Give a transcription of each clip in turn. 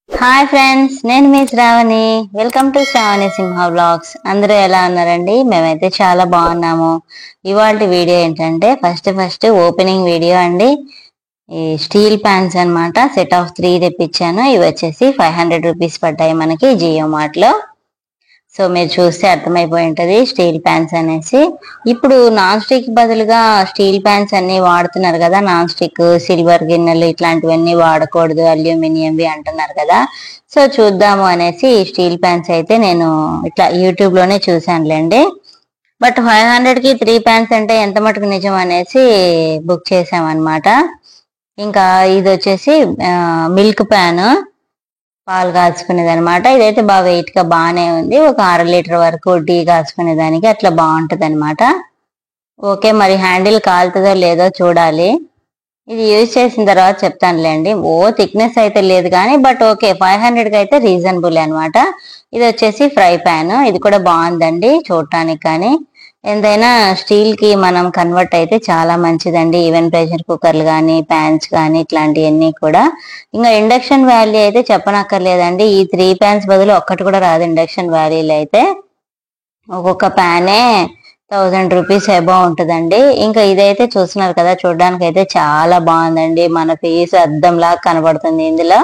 Hi friends, నేను మీ Sravani. Welcome to Sravani Simha vlogs. అందరూ ఎలా ఉన్నారండి? మేమైతే చాలా బాగున్నాము. ఇవాళ వీడియో ఏంటంటే ఫస్ట్ ఓపెనింగ్ వీడియో అండి. ఈ స్టీల్ ప్యాన్స్ అన్నమాట. సెట్ ఆఫ్ 3 తెప్పించాను. ఇవి వచ్చేసి 500 రూపీస్ పడ్డాయి మనకి జియో మార్ట్ లో. సో మీరు చూస్తే అర్థమైపోయి ఉంటది స్టీల్ ప్యాన్స్ అనేసి. ఇప్పుడు నాన్ స్టిక్ బదులుగా స్టీల్ ప్యాన్స్ అన్ని వాడుతున్నారు కదా. నాన్ స్టిక్, సిల్వర్ గిన్నెలు ఇట్లాంటివన్నీ వాడకూడదు, అల్యూమినియంవి అంటున్నారు కదా. సో చూద్దాము అనేసి ఈ స్టీల్ ప్యాన్స్ అయితే నేను ఇట్లా యూట్యూబ్ లోనే చూసానులేండి. బట్ 500 కి 3 ప్యాన్స్ అంటే ఎంత మటుకు నిజం అనేసి బుక్ చేసామన్నమాట. ఇంకా ఇది వచ్చేసి మిల్క్ ప్యాన్, పాలు కాచుకునేది అనమాట. ఇదైతే బాగా వెయిట్ గా బాగానే ఉంది. ఒక 1/2 లీటర్ వరకు టీ కాచుకునే దానికి అట్లా బాగుంటది అనమాట. ఓకే, మరి హ్యాండిల్ కాలుతుందో లేదో చూడాలి. ఇది యూజ్ చేసిన తర్వాత చెప్తానులేండి. థిక్నెస్ అయితే లేదు కానీ బట్ ఓకే, 500 కి అయితే రీజనబుల్ అనమాట. ఇది వచ్చేసి ఫ్రై ప్యాన్. ఇది కూడా బాగుందండి చూడటానికి. కానీ ఎంతైనా స్టీల్ కి మనం కన్వర్ట్ అయితే చాలా మంచిదండి. ఈవెన్ ప్రెషర్ కుక్కర్లు కానీ, ప్యాన్స్ కానీ ఇట్లాంటివన్నీ కూడా. ఇంకా ఇండక్షన్ వ్యాలీ అయితే చెప్పనక్కర్లేదండి. ఈ 3 ప్యాన్స్ బదులు ఒక్కటి కూడా రాదు ఇండక్షన్ వ్యాలీలో అయితే. ఒక్కొక్క ప్యానే 1000 రూపీస్ అబౌవ్ ఉంటుందండి. ఇంకా ఇదైతే చూస్తున్నారు కదా, చూడడానికి అయితే చాలా బాగుందండి. మన ఫేస్ అద్దం లాగా కనబడుతుంది. ఇందులో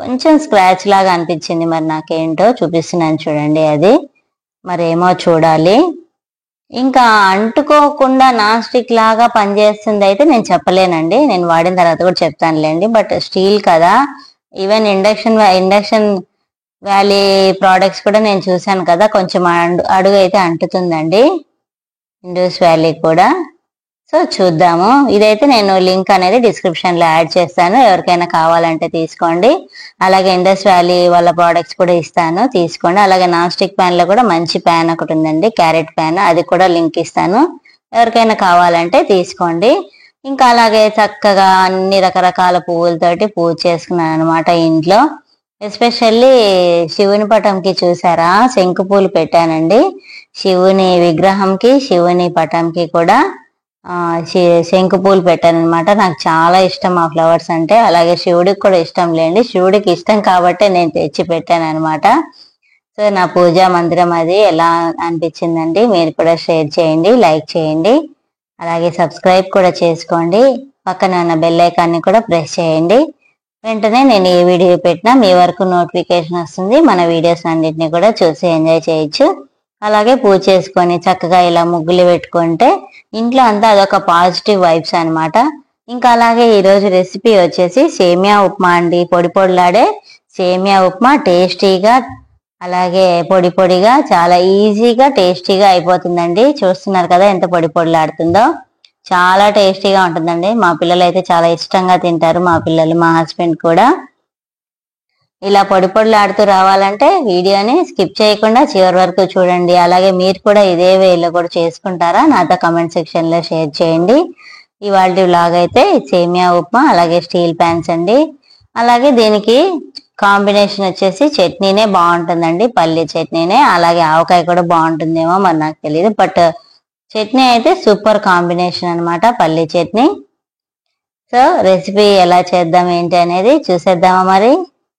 కొంచెం స్క్రాచ్ లాగా అనిపించింది. మరి నాకేంటో చూపిస్తున్నాను చూడండి. అది మరేమో చూడాలి. ఇంకా అంటుకోకుండా నాన్ స్టిక్ లాగా పనిచేస్తుంది అయితే నేను చెప్పలేనండి. నేను వాడిన తర్వాత కూడా చెప్తానులేండి. బట్ స్టీల్ కదా, ఈవెన్ ఇండక్షన్ వ్యాలీ ప్రోడక్ట్స్ కూడా నేను చూశాను కదా, కొంచెం అడుగు అయితే అంటుతుందండి ఇండస్ వ్యాలీ కూడా. సో చూద్దాము. ఇదైతే నేను లింక్ అనేది డిస్క్రిప్షన్ లో యాడ్ చేస్తాను, ఎవరికైనా కావాలంటే తీసుకోండి. అలాగే ఇండస్ వ్యాలీ వాళ్ళ ప్రోడక్ట్స్ కూడా ఇస్తాను, తీసుకోండి. అలాగే నాన్ స్టిక్ ప్యాన్ లో కూడా మంచి ప్యాన్ ఒకటి ఉందండి, క్యారెట్ ప్యాన్. అది కూడా లింక్ ఇస్తాను, ఎవరికైనా కావాలంటే తీసుకోండి. ఇంకా అలాగే చక్కగా అన్ని రకరకాల పువ్వులతోటి పూజ చేసుకున్నాను అనమాట ఇంట్లో. ఎస్పెషల్లీ శివుని పటంకి చూసారా, శంకు పూలు పెట్టానండి. శివుని విగ్రహంకి, శివుని పటంకి కూడా శంకు పూలు పెట్టాను అనమాట. నాకు చాలా ఇష్టం ఆ ఫ్లవర్స్ అంటే. అలాగే శివుడికి కూడా ఇష్టం లేండి, శివుడికి ఇష్టం కాబట్టే నేను తెచ్చి పెట్టాను అనమాట. సో నా పూజా మందిరం అది ఎలా అనిపించిందండి మీరు కూడా షేర్ చేయండి, లైక్ చేయండి. అలాగే సబ్స్క్రైబ్ కూడా చేసుకోండి. పక్కన ఉన్న బెల్ ఐకాన్ని కూడా ప్రెస్ చేయండి. వెంటనే నేను ఏ వీడియో పెట్టినా మీ వరకు నోటిఫికేషన్ వస్తుంది. మన వీడియోస్ అన్నిటిని కూడా చూసి ఎంజాయ్ చేయొచ్చు. అలాగే పూజ చేసుకొని చక్కగా ఇలా ముగ్గులు పెట్టుకుంటే ఇంట్లో అంతా అదొక పాజిటివ్ వైబ్స్ అనమాట. ఇంకా అలాగే ఈరోజు రెసిపీ వచ్చేసి సేమియా ఉప్మా అండి. పొడి పొడిలాడే సేమియా ఉప్మా, టేస్టీగా అలాగే పొడి పొడిగా చాలా ఈజీగా టేస్టీగా అయిపోతుందండి. చూస్తున్నారు కదా ఎంత పొడి పొడిలాడుతుందో. చాలా టేస్టీగా ఉంటుందండి. మా పిల్లలు అయితే చాలా ఇష్టంగా తింటారు, మా పిల్లలు, మా హస్బెండ్ కూడా. ఇలా పొడి పొడిలాడుతూ రావాలంటే వీడియోని స్కిప్ చేయకుండా చివరి వరకు చూడండి. అలాగే మీరు కూడా ఇదే వేలో కూడా చేసుకుంటారా నాతో కమెంట్ సెక్షన్ లో షేర్ చేయండి. ఇవాళ వ్లాగ్ అయితే సేమియా ఉప్మా, అలాగే స్టీల్ ప్యాన్స్ అండి. అలాగే దీనికి కాంబినేషన్ వచ్చేసి చట్నీనే బాగుంటుందండి, పల్లి చట్నీనే. అలాగే ఆవకాయ కూడా బాగుంటుందేమో మరి నాకు తెలియదు, బట్ చట్నీ అయితే సూపర్ కాంబినేషన్ అనమాట, పల్లి చట్నీ. సో రెసిపీ ఎలా చేద్దాం ఏంటి అనేది చూసేద్దామా? మరి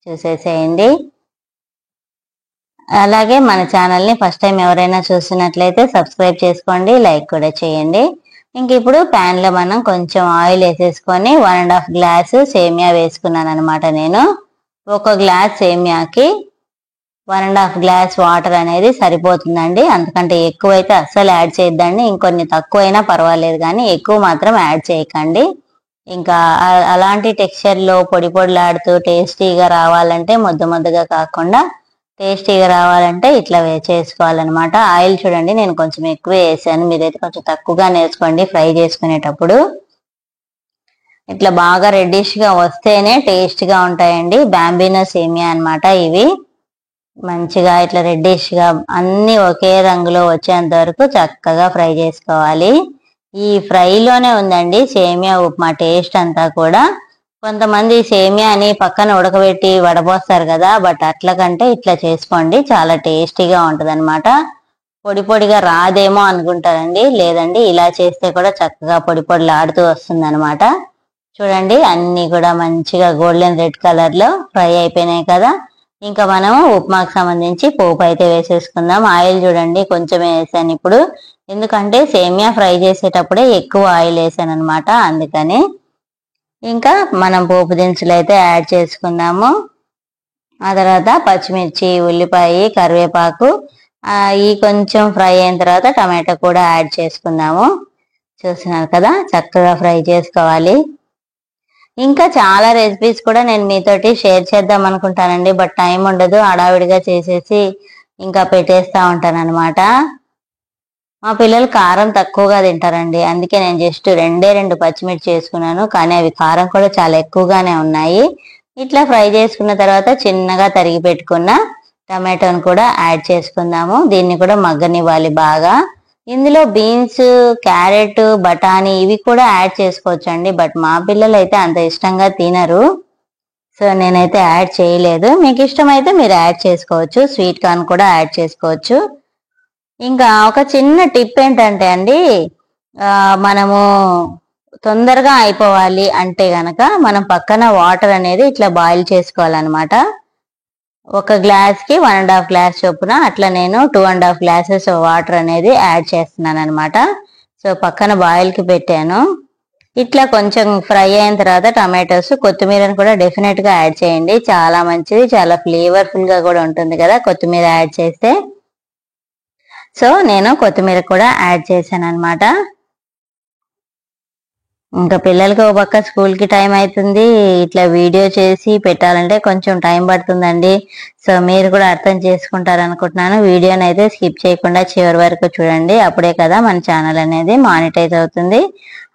చూసేసేయండి. అలాగే మన ఛానల్ని ఫస్ట్ టైం ఎవరైనా చూస్తున్నట్లయితే సబ్స్క్రైబ్ చేసుకోండి, లైక్ కూడా చేయండి. ఇంక ఇప్పుడు ప్యాన్ లో మనం కొంచెం ఆయిల్ వేసేసుకొని 1.5 గ్లాసు సేమియా వేసుకున్నాను అనమాట నేను. ఒక గ్లాస్ సేమియాకి 1.5 గ్లాస్ వాటర్ అనేది సరిపోతుందండి. అంతకంటే ఎక్కువైతే అస్సలు యాడ్ చేయొద్దండి. ఇంకొన్ని తక్కువైనా పర్వాలేదు కానీ ఎక్కువ మాత్రం యాడ్ చేయకండి. ఇంకా అలాంటి టెక్స్చర్ లో పొడి పొడిలాడుతూ టేస్టీగా రావాలంటే, ముద్ద ముద్దగా కాకుండా టేస్టీగా రావాలంటే ఇట్లా చేసుకోవాలన్నమాట. ఆయిల్ చూడండి నేను కొంచెం ఎక్కువ వేసాను, మీరైతే కొంచెం తక్కువగా వేసుకోండి ఫ్రై చేసుకునేటప్పుడు. ఇట్లా బాగా రెడ్డిష్ గా వస్తేనే టేస్ట్ గా ఉంటాయండి. బాంబినో సేమియా అన్నమాట ఇవి. మంచిగా ఇట్లా రెడ్డిష్ గా అన్ని ఒకే రంగులో వచ్చేంత వరకు చక్కగా ఫ్రై చేసుకోవాలి. ఈ ఫ్రైలోనే ఉందండి సేమియా ఉప్మా టేస్ట్ అంతా కూడా. కొంతమంది సేమియాని పక్కన ఉడకబెట్టి వడపోస్తారు కదా, బట్ అట్ల కంటే ఇట్లా చేసుకోండి, చాలా టేస్టీగా ఉంటది అనమాట. పొడి పొడిగా రాదేమో అనుకుంటారండి, లేదండి ఇలా చేస్తే కూడా చక్కగా పొడి పొడిలాడుతూ వస్తుంది అనమాట. చూడండి అన్ని కూడా మంచిగా గోల్డెన్ రెడ్ కలర్ లో ఫ్రై అయిపోయినాయి కదా. ఇంకా మనం ఉప్మాకు సంబంధించి పోపు అయితే వేసేసుకుందాం. ఆయిల్ చూడండి కొంచెం వేసాను ఇప్పుడు, ఎందుకంటే సేమియా ఫ్రై చేసేటప్పుడే ఎక్కువ ఆయిల్ వేసాను అనమాట, అందుకని. ఇంకా మనం పోపు దినుసులు అయితే యాడ్ చేసుకుందాము. ఆ తర్వాత పచ్చిమిర్చి, ఉల్లిపాయ, కరివేపాకు ఈ కొంచెం ఫ్రై అయిన తర్వాత టమాటో కూడా యాడ్ చేసుకుందాము. చూస్తున్నారు కదా, చక్కగా ఫ్రై చేసుకోవాలి. ఇంకా చాలా రెసిపీస్ కూడా నేను మీతోటి షేర్ చేద్దాం అనుకుంటానండి, బట్ టైం ఉండదు, హడావిడిగా చేసేసి ఇంకా పెట్టేస్తా ఉంటాను అనమాట. మా పిల్లలు కారం తక్కువగా తింటారండి, అందుకే నేను జస్ట్ రెండు పచ్చిమిర్చి చేసుకున్నాను, కానీ అవి కారం కూడా చాలా ఎక్కువగానే ఉన్నాయి. ఇట్లా ఫ్రై చేసుకున్న తర్వాత చిన్నగా తరిగి పెట్టుకున్న టమాటోను కూడా యాడ్ చేసుకుందాము. దీన్ని కూడా మగ్గనివ్వాలి బాగా. ఇందులో బీన్స్, క్యారెట్, బఠానీ ఇవి కూడా యాడ్ చేసుకోవచ్చండి, బట్ మా పిల్లలు అయితే అంత ఇష్టంగా తినరు, సో నేనైతే యాడ్ చేయలేదు. మీకు ఇష్టమైతే మీరు యాడ్ చేసుకోవచ్చు, స్వీట్ కార్న్ కూడా యాడ్ చేసుకోవచ్చు. ఇంకా ఒక చిన్న టిప్ ఏంటంటే అండి, మనము తొందరగా అయిపోవాలి అంటే గనక మనం పక్కన వాటర్ అనేది ఇట్లా బాయిల్ చేసుకోవాలన్నమాట. ఒక గ్లాస్ కి 1.5 గ్లాస్ చొప్పున అట్లా నేను 2.5 గ్లాసెస్ వాటర్ అనేది యాడ్ చేస్తున్నాను అనమాట. సో పక్కన బాయిల్ కి పెట్టాను. ఇట్లా కొంచెం ఫ్రై అయిన తర్వాత టమాటోస్, కొత్తిమీరని కూడా డెఫినెట్ గా యాడ్ చేయండి, చాలా మంచిది, చాలా ఫ్లేవర్ఫుల్ గా కూడా ఉంటుంది కదా కొత్తిమీర యాడ్ చేస్తే. సో నేను కొత్తిమీర కూడా యాడ్ చేశాను అనమాట. ఇంకా పిల్లలకి ఒక పక్క స్కూల్ కి టైం అవుతుంది, ఇట్లా వీడియో చేసి పెట్టాలంటే కొంచెం టైం పడుతుందండి. సో మీరు కూడా అర్థం చేసుకుంటారు అనుకుంటున్నాను. వీడియోని అయితే స్కిప్ చేయకుండా చివరి వరకు చూడండి, అప్పుడే కదా మన ఛానల్ అనేది మానిటైజ్ అవుతుంది.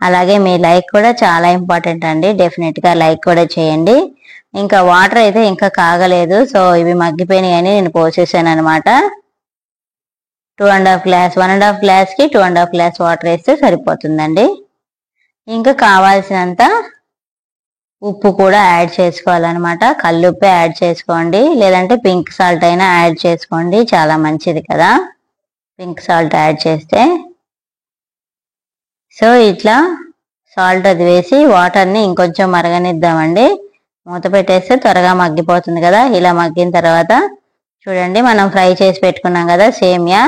అలాగే మీ లైక్ కూడా చాలా ఇంపార్టెంట్ అండి, డెఫినెట్ గా లైక్ కూడా చేయండి. ఇంకా వాటర్ అయితే ఇంకా కాగలేదు, సో ఇవి మగ్గిపోయినాయి అని నేను పోసేసాను అనమాట. 1.5 గ్లాస్ కి 2.5 గ్లాస్ వాటర్ వేస్తే సరిపోతుందండి. ఇంకా కావాల్సినంత ఉప్పు కూడా యాడ్ చేసుకోవాలన్నమాట. కల్లుప్పే యాడ్ చేసుకోండి, లేదంటే పింక్ సాల్ట్ అయినా యాడ్ చేసుకోండి, చాలా మంచిది కదా పింక్ సాల్ట్ యాడ్ చేస్తే. సో ఇట్లా సాల్ట్ అది వేసి వాటర్ని ఇంకొంచెం మరగనిద్దామండి. మూత పెట్టేస్తే త్వరగా మగ్గిపోతుంది కదా. ఇలా మగ్గిన తర్వాత చూడండి మనం ఫ్రై చేసి పెట్టుకున్నాం కదా సేమియా,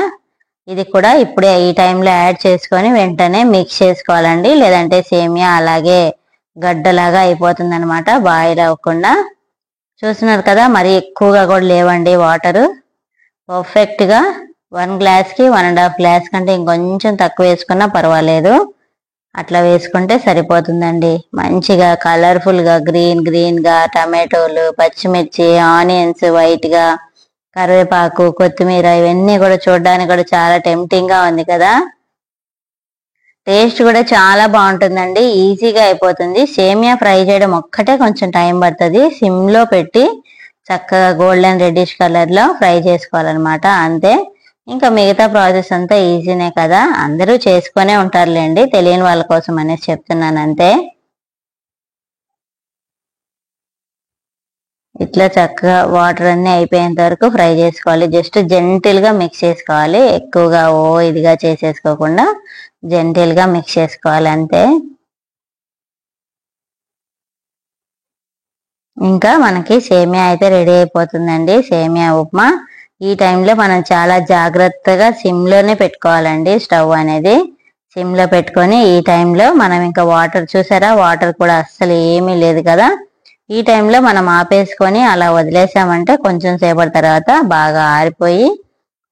ఇది కూడా ఇప్పుడే ఈ టైంలో యాడ్ చేసుకొని వెంటనే మిక్స్ చేసుకోవాలండి, లేదంటే సేమియా అలాగే గడ్డలాగా అయిపోతుంది అనమాట, బాయిల్ అవ్వకుండా. చూస్తున్నారు కదా, మరి ఎక్కువగా కూడా లేవండి వాటరు, పర్ఫెక్ట్ గా 1 గ్లాస్ కి 1.5 గ్లాస్ కంటే ఇంకొంచెం తక్కువ వేసుకున్నా పర్వాలేదు, అట్లా వేసుకుంటే సరిపోతుందండి. మంచిగా కలర్ఫుల్ గా గ్రీన్ గా టమాటోలు, పచ్చిమిర్చి, ఆనియన్స్ వైట్ గా, కరివేపాకు, కొత్తిమీర ఇవన్నీ కూడా చూడడానికి కూడా చాలా టెంప్టింగ్ గా ఉంది కదా. టేస్ట్ కూడా చాలా బాగుంటుందండి, ఈజీగా అయిపోతుంది. సేమియా ఫ్రై చేయడం ఒక్కటే కొంచెం టైం పడుతుంది, సిమ్ లో పెట్టి చక్కగా గోల్డెన్ రెడ్డిష్ కలర్ లో ఫ్రై చేసుకోవాలన్నమాట, అంతే. ఇంకా మిగతా ప్రాసెస్ అంతా ఈజీనే కదా, అందరూ చేసుకునే ఉంటారులేండి, తెలియని వాళ్ళ కోసం అనేసి చెప్తున్నాను అంతే. ఇట్లా చక్కగా వాటర్ అన్ని అయిపోయేంత వరకు ఫ్రై చేసుకోవాలి, జస్ట్ జెంటిల్ గా మిక్స్ చేసుకోవాలి, ఎక్కువగా ఇదిగా చేసేసుకోకుండా జెంటిల్ గా మిక్స్ చేసుకోవాలి అంతే. ఇంకా మనకి సేమియా అయితే రెడీ అయిపోతుందండి, సేమియా ఉప్మా. ఈ టైంలో మనం చాలా జాగ్రత్తగా సిమ్ లోనే పెట్టుకోవాలండి, స్టవ్ అనేది సిమ్ లో పెట్టుకొని. ఈ టైంలో మనం ఇంకా వాటర్ చూసారా, వాటర్ కూడా అస్సలు ఏమీ లేదు కదా. ఈ టైంలో మనం ఆపేసుకొని అలా వదిలేసామంటే కొంచెం సేపటి తర్వాత బాగా ఆరిపోయి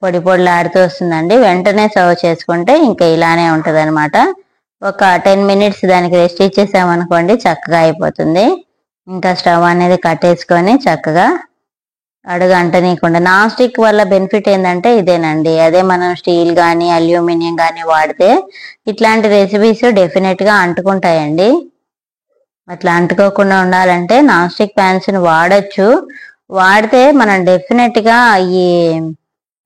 పొడి పొడిలాడుతూ వస్తుందండి. వెంటనే సర్వ్ చేసుకుంటే ఇంకా ఇలానే ఉంటది అనమాట. ఒక 10 మినిట్స్ దానికి రెస్ట్ ఇచ్చేసామనుకోండి చక్కగా అయిపోతుంది. ఇంకా స్టవ్ అనేది కట్టేసుకొని చక్కగా అడుగు అంటనీయకుండా. నాన్ స్టిక్ వల్ల బెనిఫిట్ ఏంటంటే ఇదేనండి, అదే మనం స్టీల్ కానీ అల్యూమినియం కానీ వాడితే ఇట్లాంటి రెసిపీస్ డెఫినెట్ గా అంటుకుంటాయండి. అట్లా అంటుకోకుండా ఉండాలంటే నాన్ స్టిక్ ప్యాన్స్ ని వాడచ్చు, వాడితే మనం డెఫినెట్ గా ఈ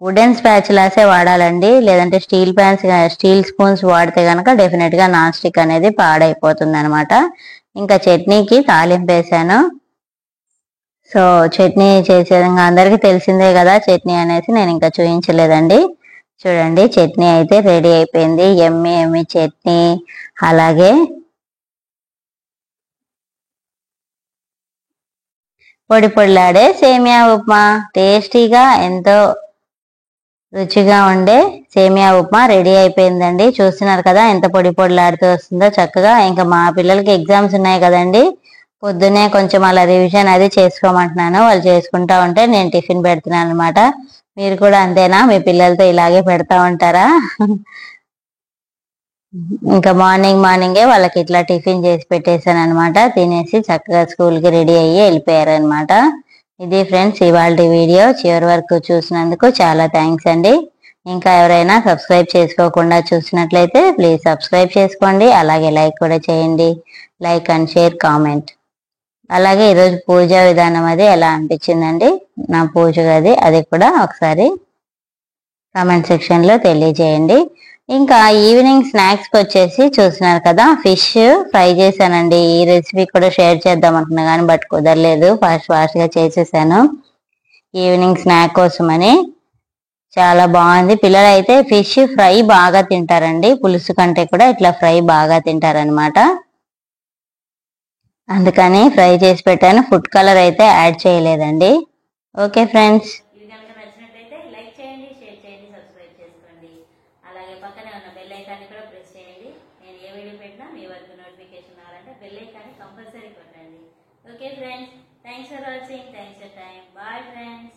వుడెన్ స్పాచులాసే వాడాలండి, లేదంటే స్టీల్ ప్యాన్స్, స్టీల్ స్పూన్స్ వాడితే కనుక డెఫినెట్ గా నాన్ స్టిక్ అనేది పాడైపోతుంది అనమాట. ఇంకా చట్నీకి తాలింపు వేసాను. సో చట్నీ చేసేది అందరికీ తెలిసిందే కదా, చట్నీ అనేసి నేను ఇంకా చూపించలేదండి. చూడండి చట్నీ అయితే రెడీ అయిపోయింది, ఎమ్మి చట్నీ. అలాగే పొడి పొడిలాడే సేమియా ఉప్మా, టేస్టీగా ఎంతో రుచిగా ఉండే సేమియా ఉప్మా రెడీ అయిపోయిందండి. చూస్తున్నారు కదా ఎంత పొడి పొడిలాడుతూ వస్తుందో చక్కగా. ఇంకా మా పిల్లలకి ఎగ్జామ్స్ ఉన్నాయి కదండి, పొద్దున్నే కొంచెం అలా రివిజన్ అది చేసుకోమంటున్నాను. వాళ్ళు చేసుకుంటా ఉంటే నేను టిఫిన్ పెడుతున్నాను అనమాట. మీరు కూడా అంతేనా? మీ పిల్లలతో ఇలాగే పెడతా ఉంటారా? ఇంకా మార్నింగే వాళ్ళకి ఇట్లా టిఫిన్ చేసి పెట్టేశాను అనమాట. తినేసి చక్కగా స్కూల్కి రెడీ అయ్యి వెళ్ళిపోయారు అనమాట. ఇది ఫ్రెండ్స్ ఇవాళ వీడియో. చివరి వరకు చూసినందుకు చాలా థ్యాంక్స్ అండి. ఇంకా ఎవరైనా సబ్స్క్రైబ్ చేసుకోకుండా చూసినట్లయితే ప్లీజ్ సబ్స్క్రైబ్ చేసుకోండి. అలాగే లైక్ కూడా చేయండి. Like and share comment. అలాగే ఈరోజు పూజా విధానం అది ఎలా అనిపించిందండి, నా పూజ గది అది కూడా ఒకసారి కామెంట్ సెక్షన్ లో తెలియజేయండి. ఇంకా ఈవినింగ్ స్నాక్స్కి వచ్చేసి చూస్తున్నారు కదా, ఫిష్ ఫ్రై చేశానండి. ఈ రెసిపీ కూడా షేర్ చేద్దాం అనుకున్నా కానీ బట్ కుదరలేదు, ఫాస్ట్గా చేసేసాను ఈవినింగ్ స్నాక్ కోసమని. చాలా బాగుంది. పిల్లలు అయితే ఫిష్ ఫ్రై బాగా తింటారండి, పులుసు కంటే కూడా ఇట్లా ఫ్రై బాగా తింటారనమాట. అందుకని ఫ్రై చేసి పెట్టాను. ఫుడ్ కలర్ అయితే యాడ్ చేయలేదండి. ఓకే ఫ్రెండ్స్, ఇది కనుక నచ్చినట్లయితే లైక్ చేయండి, షేర్ చేయండి, సబ్స్క్రైబ్ చేసుకోండి. అలాగే పక్కనే ఉన్న బెల్ ఐకాన్ని కూడా ప్రెస్ చేయండి. నేను ఏ వీడియో పెట్టినా మీ వరకు నోటిఫికేషన్ రావాలంటే బెల్ ఐకాన్ని కంపల్సరీ కొట్టండి. Okay friends, thanks for watching, thanks for time. Bye friends.